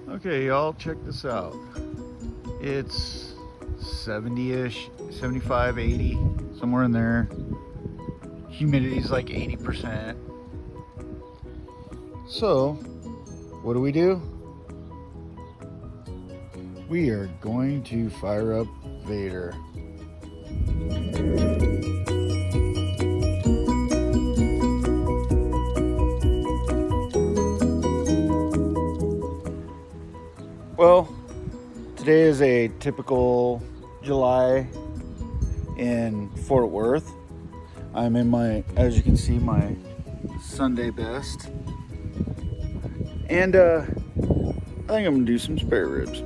Okay, y'all, check this out. It's 70-ish, 75, 80, somewhere in there. Humidity's like 80%. So, what do? We are going to fire up Vader. Well, today is a typical July in Fort Worth. I'm in my, as you can see, my Sunday best. And I think I'm gonna do some spare ribs.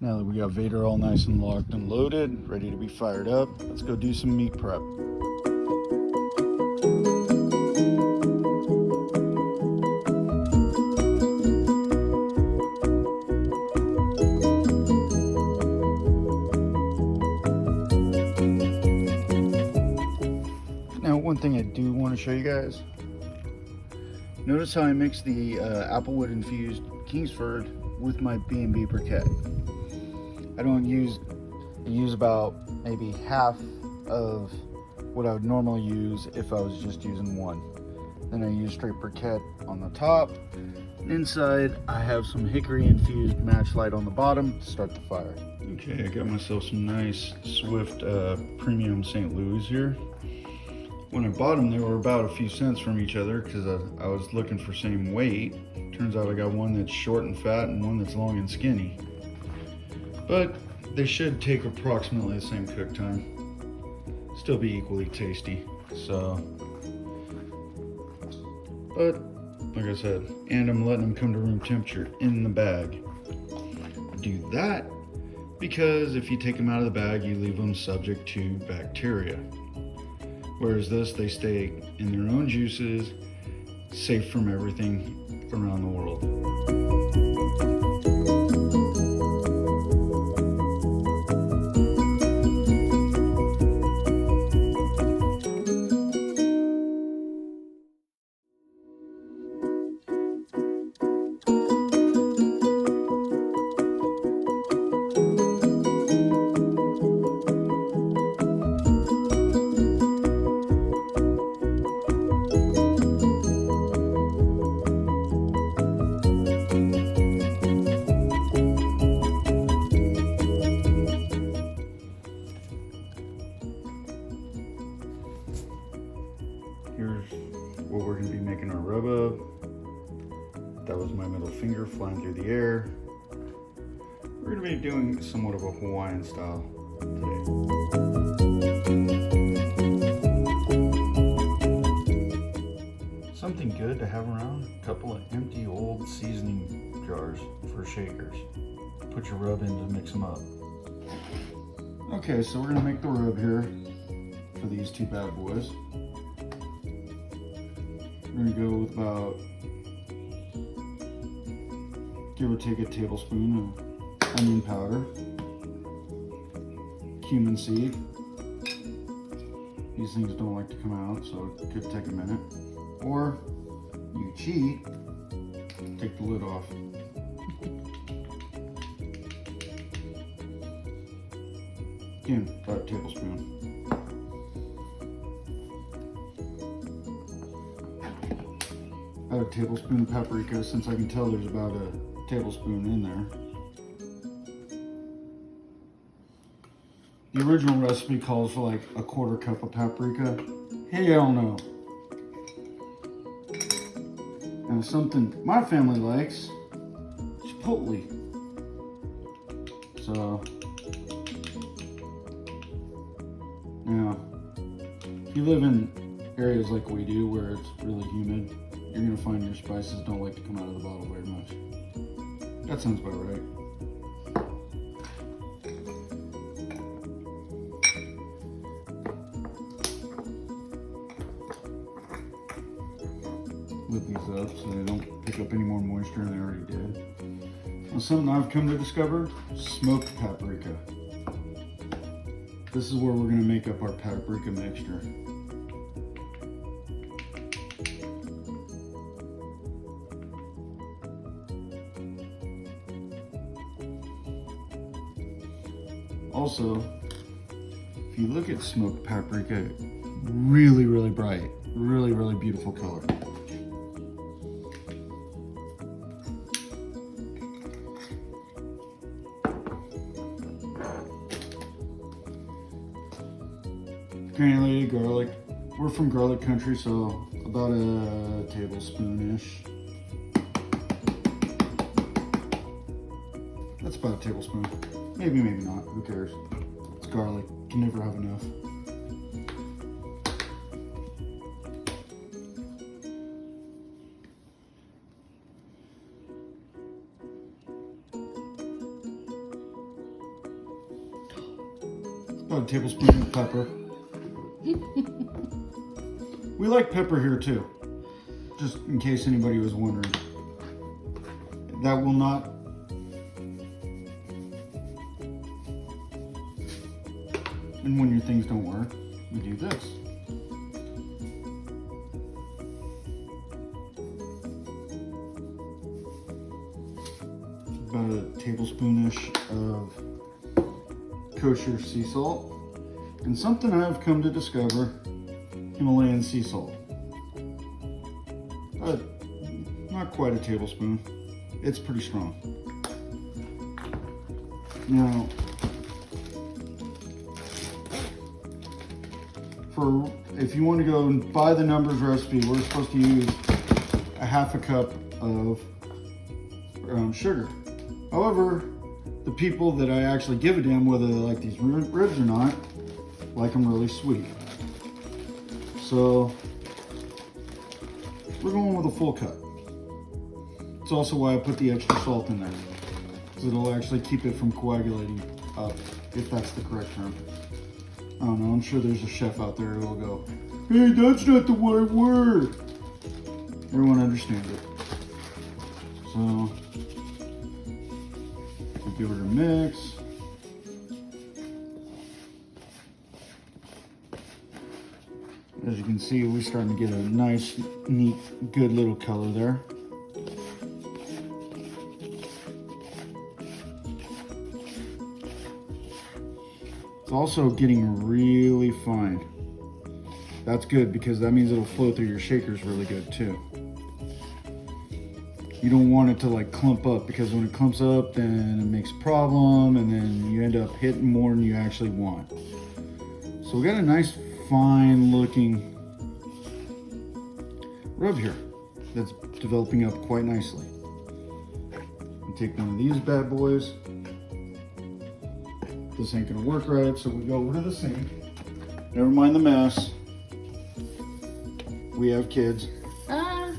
Now that we got Vader all nice and locked and loaded, ready to be fired up, let's go do some meat prep. Now, one thing I do want to show you guys. Notice how I mix the applewood infused Kingsford with my B&B briquette. I use about maybe half of what I would normally use if I was just using one. Then I use straight briquette on the top. Inside, I have some hickory infused match light on the bottom to start the fire. Okay, I got myself some nice Swift premium St. Louis here. When I bought them, they were about a few cents from each other because I was looking for same weight. Turns out I got one that's short and fat and one that's long and skinny. But they should take approximately the same cook time. Still be equally tasty. So, but like I said, and I'm letting them come to room temperature in the bag. I do that because if you take them out of the bag, you leave them subject to bacteria. Whereas this, they stay in their own juices, safe from everything around the world. Here's what we're gonna be making our rub of. That was my middle finger flying through the air. We're gonna be doing somewhat of a Hawaiian style today. Something good to have around, a couple of empty old seasoning jars for shakers. Put your rub in to mix them up. Okay, so we're gonna make the rub here for these two bad boys. We're gonna go with about, give or take, a tablespoon of onion powder, cumin seed. These things don't like to come out, so it could take a minute. Or you cheat, take the lid off. Again, about a tablespoon. About a tablespoon of paprika, since I can tell there's about a tablespoon in there. The original recipe calls for like a 1/4 cup of paprika. Hell no. And something my family likes, chipotle. So, if you live in areas like we do where it's really humid, you're gonna find your spices don't like to come out of the bottle very much. That sounds about right. Lid these up so they don't pick up any more moisture than they already did. Now, something I've come to discover, smoked paprika. This is where we're gonna make up our paprika mixture. Also, if you look at smoked paprika, really, really bright, really, really beautiful color. Granulated garlic. We're from garlic country, so about a tablespoon-ish. That's about a tablespoon. Maybe, maybe not. Who cares? It's garlic. You can never have enough. About a tablespoon of pepper. We like pepper here too, just in case anybody was wondering. That will not and when your things don't work, we do this. About a tablespoonish of kosher sea salt. And something I've come to discover, Himalayan sea salt. Not quite a tablespoon. It's pretty strong. Now, if you want to go and buy the numbers recipe, we're supposed to use a half a cup of sugar. However, the people that I actually give a damn whether they like these ribs or not, like them really sweet. So we're going with a full cup. It's also why I put the extra salt in there, because it'll actually keep it from coagulating up, if that's the correct term. I don't know, I'm sure there's a chef out there who will go, hey, that's not the right word. Everyone understands it. So, we'll give it a mix. As you can see, we're starting to get a nice, neat, good little color there. It's also getting really fine. That's good because that means it'll flow through your shakers really good too. You don't want it to like clump up, because when it clumps up then it makes a problem and then you end up hitting more than you actually want. So we got a nice fine looking rub here that's developing up quite nicely. I'll take one of these bad boys. This ain't gonna work right, so we go over to the sink. Never mind the mess. We have kids. How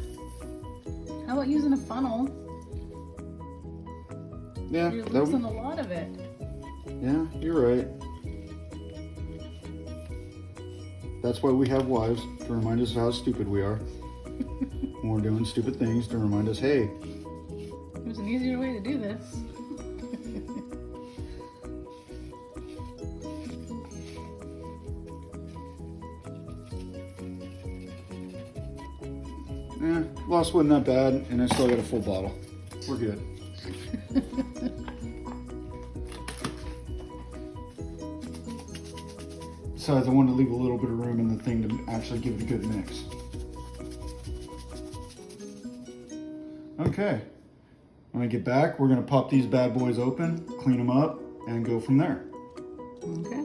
about using a funnel? Yeah, you're losing a lot of it. Yeah, you're right. That's why we have wives, to remind us how stupid we are. When we're doing stupid things, to remind us, hey. There's an easier way to do this. Loss wasn't that bad, and I still got a full bottle. We're good. Besides, I wanted to leave a little bit of room in the thing to actually give it a good mix. Okay. When I get back, we're going to pop these bad boys open, clean them up, and go from there. Okay.